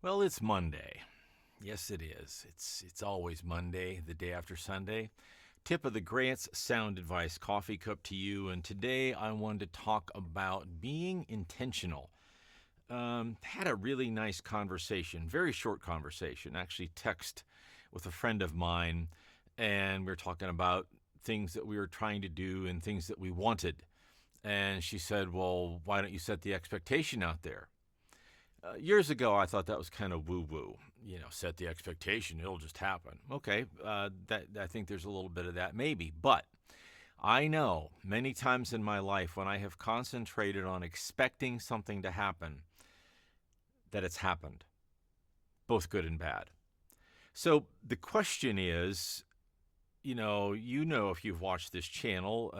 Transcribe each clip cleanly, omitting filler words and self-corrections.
Well, it's Monday. Yes, it is. It's always Monday, the day after Sunday. Tip of the Grant's Sound Advice Coffee Cup to you, and today I wanted to talk about being intentional. Had a really nice conversation, very short conversation, actually text with a friend of mine, and we were talking about things that we were trying to do and things that we wanted. And she said, "Well, why don't you set the expectation out there?" Years ago, I thought that was kind of woo-woo. Set the expectation; it'll just happen. Okay, that I think there's a little bit of that, maybe. But I know many times in my life when I have concentrated on expecting something to happen, that it's happened, both good and bad. So the question is, if you've watched this channel,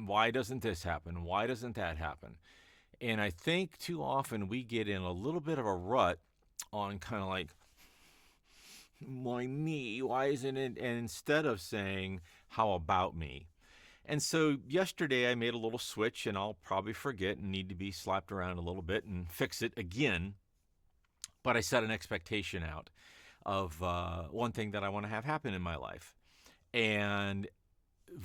why doesn't this happen? Why doesn't that happen? And I think too often we get in a little bit of a rut on kind of like, why me? Why isn't it? And instead of saying, how about me? And so yesterday I made a little switch, and I'll probably forget and need to be slapped around a little bit and fix it again. But I set an expectation out of one thing that I want to have happen in my life. And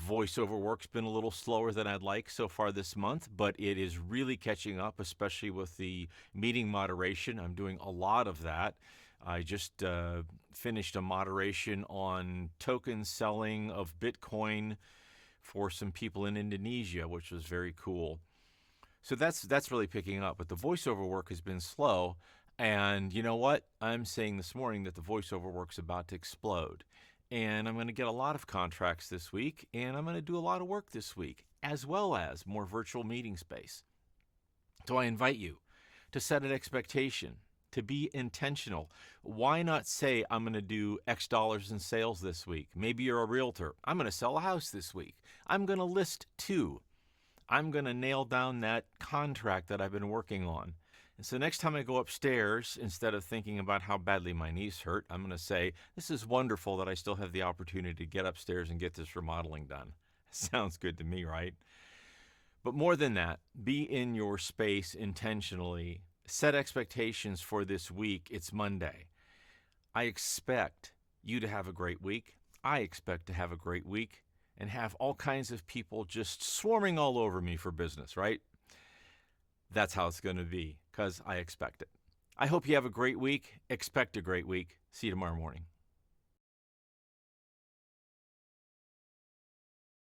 voiceover work's been a little slower than I'd like so far this month, but it is really catching up, especially with the meeting moderation. I'm doing a lot of that. I just finished a moderation on token selling of Bitcoin for some people in Indonesia, which was very cool. So that's really picking up, but the voiceover work has been slow. And you know what? I'm saying this morning that the voiceover work's about to explode. And I'm going to get a lot of contracts this week, and I'm going to do a lot of work this week, as well as more virtual meeting space. So I invite you to set an expectation, to be intentional. Why not say, I'm going to do X dollars in sales this week? Maybe you're a realtor. I'm going to sell a house this week. I'm going to list 2. I'm going to nail down that contract that I've been working on. And so next time I go upstairs, instead of thinking about how badly my knees hurt, I'm going to say, this is wonderful that I still have the opportunity to get upstairs and get this remodeling done. Sounds good to me, right? But more than that, be in your space intentionally. Set expectations for this week. It's Monday. I expect you to have a great week. I expect to have a great week and have all kinds of people just swarming all over me for business, right? That's how it's going to be, because I expect it. I hope you have a great week. Expect a great week. See you tomorrow morning.